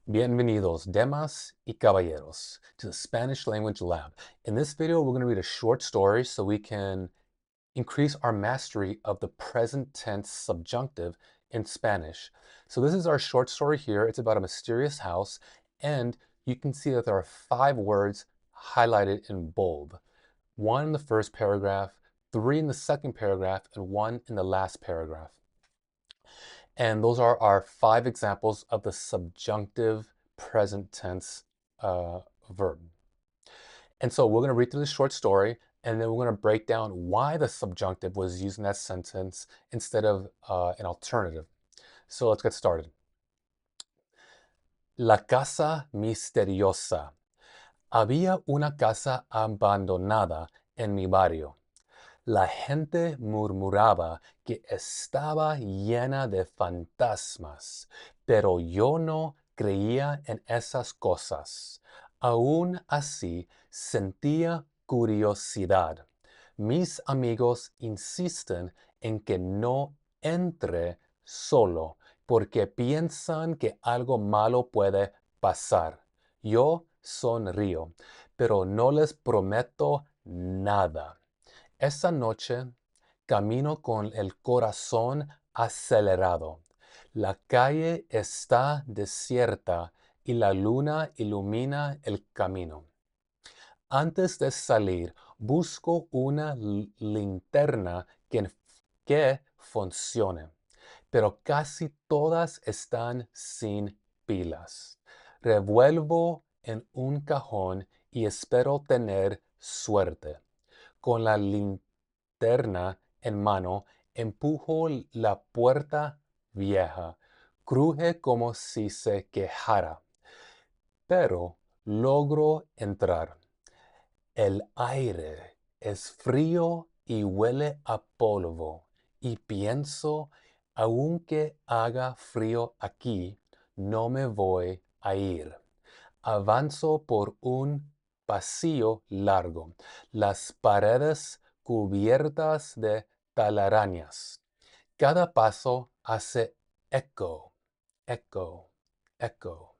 Bienvenidos, damas y caballeros, to the Spanish Language Lab. In this video, we're going to read a short story so we can increase our mastery of the present tense subjunctive in Spanish. So this is our short story here. It's about a mysterious house, and you can see that there are 5 words highlighted in bold. 1 in the first paragraph, 3 in the second paragraph, and 1 in the last paragraph. And those are our 5 examples of the subjunctive present tense verb. And so we're going to read through this short story, and then we're going to break down why the subjunctive was used in that sentence instead of an alternative. So let's get started. La casa misteriosa. Había una casa abandonada en mi barrio. La gente murmuraba que estaba llena de fantasmas, pero yo no creía en esas cosas. Aún así, sentía curiosidad. Mis amigos insisten en que no entre solo porque piensan que algo malo puede pasar. Yo sonrío, pero no les prometo nada. Esa noche camino con el corazón acelerado. La calle está desierta y la luna ilumina el camino. Antes de salir, busco una linterna que funcione, pero casi todas están sin pilas. Revuelvo en un cajón y espero tener suerte. Con la linterna en mano, empujo la puerta vieja. Cruje como si se quejara, pero logro entrar. El aire es frío y huele a polvo, y pienso, aunque haga frío aquí, no me voy a ir. Avanzo por un pasillo largo, las paredes cubiertas de telarañas. Cada paso hace eco, eco, eco,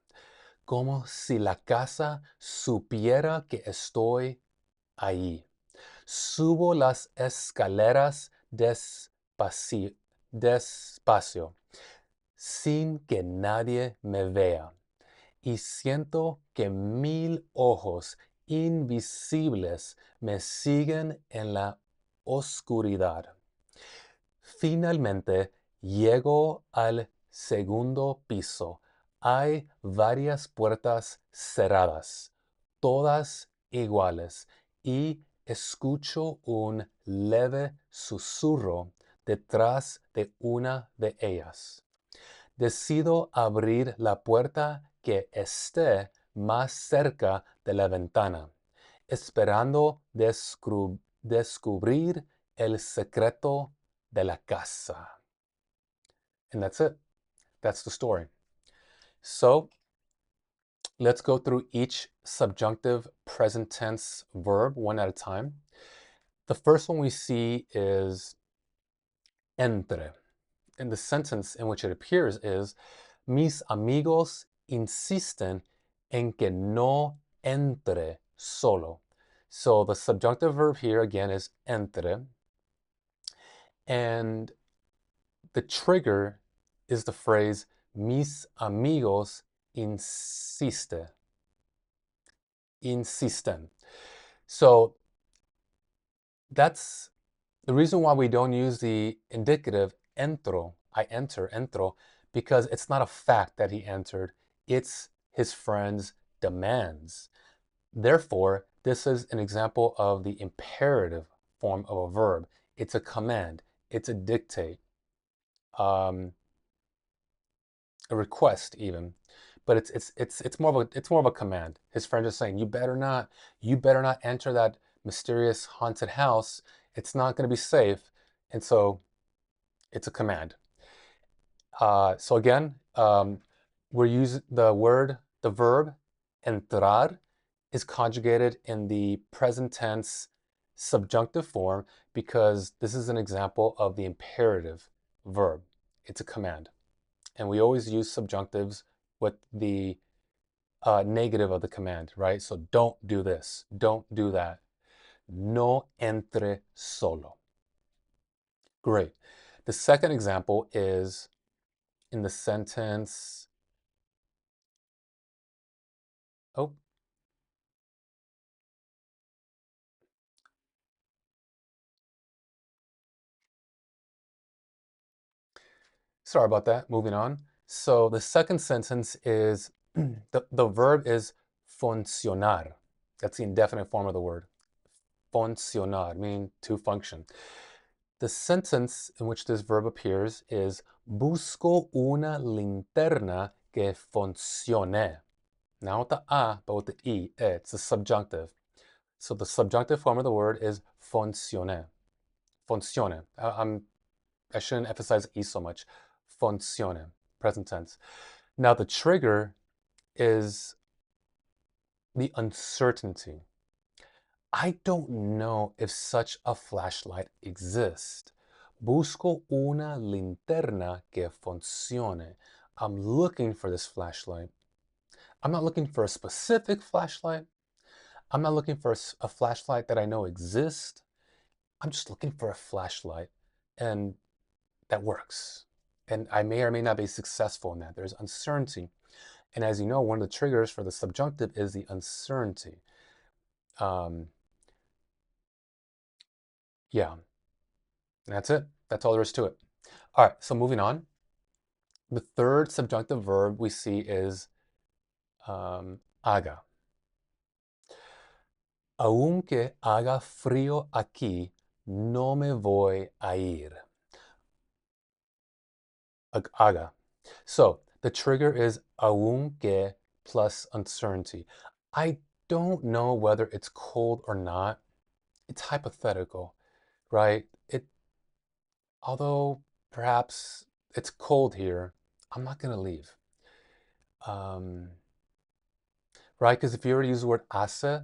como si la casa supiera que estoy ahí. Subo las escaleras despacio, sin que nadie me vea, y siento que 1000 ojos invisibles me siguen en la oscuridad. Finalmente llego al segundo piso. Hay varias puertas cerradas, todas iguales, y escucho un leve susurro detrás de una de ellas. Decido abrir la puerta que esté más cerca de la ventana, esperando descubrir el secreto de la casa. And that's it. That's the story. So let's go through each subjunctive present tense verb one at a time. The first one we see is entre. And the sentence in which it appears is, mis amigos insisten en que no entre solo. So the subjunctive verb here again is entre. And the trigger is the phrase, mis amigos insisten. So that's the reason why we don't use the indicative entro, I enter, entro, because it's not a fact that he entered. It's his friend's demands. Therefore, this is an example of the imperative form of a verb. It's a command. It's a dictate. A request even, but it's more of a command. His friend is saying, you better not enter that mysterious haunted house. It's not going to be safe. And so it's a command. So again, we're using the verb entrar is conjugated in the present tense subjunctive form because this is an example of the imperative verb. It's a command. And we always use subjunctives with the negative of the command, right? So don't do this, don't do that. No entre solo. Great. The second example is in the sentence, oh, sorry about that. Moving on. So the second sentence is the verb is funcionar. That's the indefinite form of the word. Funcionar, meaning to function. The sentence in which this verb appears is busco una linterna que funcione. Not with the a, but with the e. It's a subjunctive. So the subjunctive form of the word is funcione. Funcione. I shouldn't emphasize e so much. Funcione, present tense. Now the trigger is the uncertainty. I don't know if such a flashlight exists. Busco una linterna que funcione. I'm looking for this flashlight. I'm not looking for a specific flashlight. I'm not looking for a flashlight that I know exists. I'm just looking for a flashlight and that works. And I may or may not be successful in that. There's uncertainty. And as you know, one of the triggers for the subjunctive is the uncertainty. Yeah, and that's it. That's all there is to it. All right, so moving on. The third subjunctive verb we see is haga. Aunque haga frío aquí, no me voy a ir. Haga. So the trigger is aunque plus uncertainty. I don't know whether it's cold or not. It's hypothetical, right? Although perhaps it's cold here, I'm not going to leave. Um, right? Because if you were to use the word hace,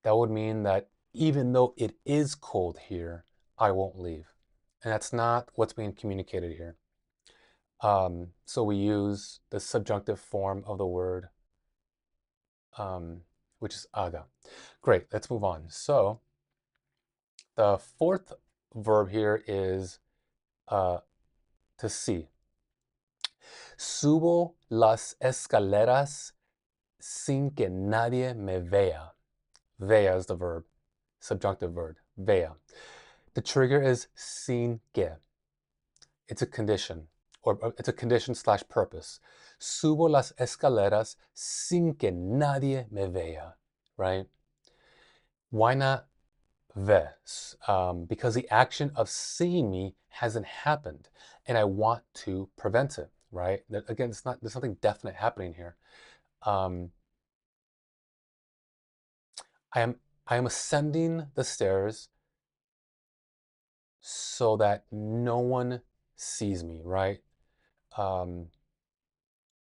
that would mean that even though it is cold here, I won't leave. And that's not what's being communicated here. So we use the subjunctive form of the word, which is haga. Great, let's move on. So the fourth verb here is to see. Subo las escaleras sin que nadie me vea. Vea is the verb, subjunctive verb, vea. The trigger is sin que. It's a condition, or it's a condition slash purpose. Subo las escaleras sin que nadie me vea, right? Why not ve? Because the action of seeing me hasn't happened, and I want to prevent it, right? Again, there's nothing definite happening here. Um, I am ascending the stairs so that no one sees me, right?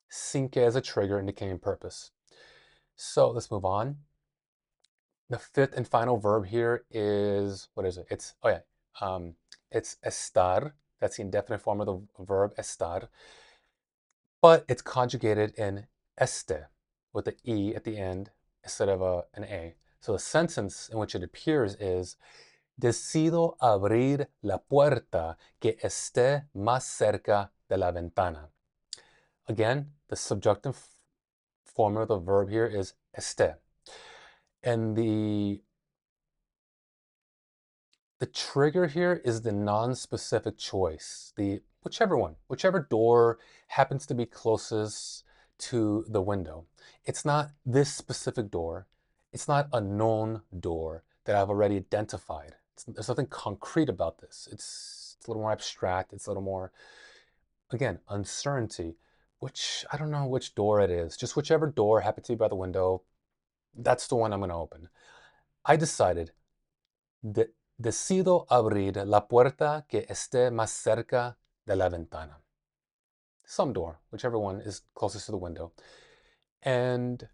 Sin que as a trigger indicating purpose. So let's move on. The fifth and final verb here is, what is it? It's estar. That's the indefinite form of the verb estar, but it's conjugated in este with the e at the end instead of an a. So the sentence in which it appears is decido abrir la puerta que esté más cerca de la ventana. Again, the subjunctive form of the verb here is esté. And the trigger here is the non-specific choice. Whichever door happens to be closest to the window. It's not this specific door. It's not a known door that I've already identified. There's nothing concrete about this. It's a little more abstract. It's a little more, again, uncertainty. Which, I don't know which door it is. Just whichever door happens to be by the window, that's the one I'm going to open. I decided that decido abrir la puerta que esté más cerca de la ventana. Some door, whichever one is closest to the window. And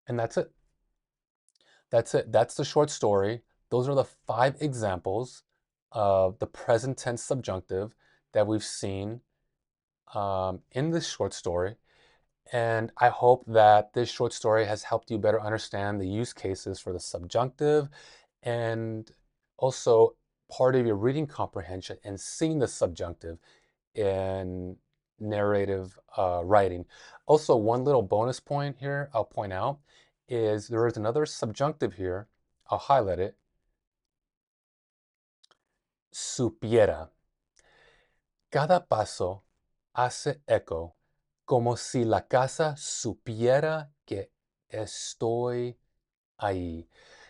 that's it. That's it. That's the short story. Those are the 5 examples of the present tense subjunctive that we've seen in this short story. And I hope that this short story has helped you better understand the use cases for the subjunctive and also part of your reading comprehension and seeing the subjunctive in narrative writing. Also, one little bonus point here I'll point out is there is another subjunctive here. I'll highlight it. Supiera. Cada paso hace eco, como si la casa supiera que estoy ahí.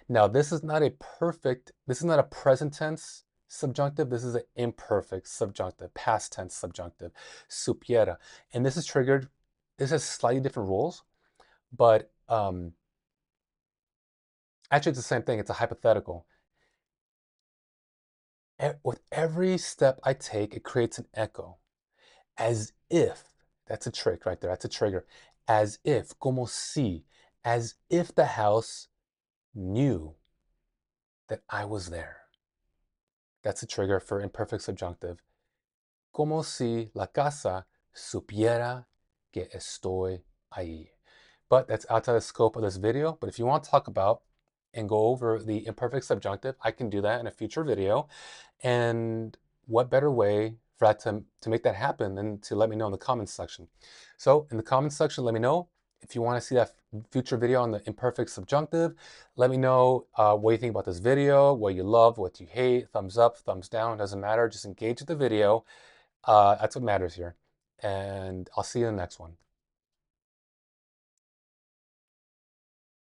Now, this is not a present tense subjunctive. This is an imperfect subjunctive, past tense subjunctive, supiera. And this is triggered, this has slightly different rules, but actually it's the same thing. It's a hypothetical. With every step I take, it creates an echo. As if, that's a trick right there, that's a trigger. As if, como si, as if the house knew that I was there. That's a trigger for imperfect subjunctive. Como si la casa supiera que estoy ahí. But that's outside the scope of this video. But if you want to talk about and go over the imperfect subjunctive, I can do that in a future video. And what better way for that to make that happen than to let me know in the comments section. So in the comments section, let me know if you want to see that future video on the imperfect subjunctive. Let me know what you think about this video, what you love, what you hate, thumbs up, thumbs down, doesn't matter. Just engage with the video. That's what matters here. And I'll see you in the next one.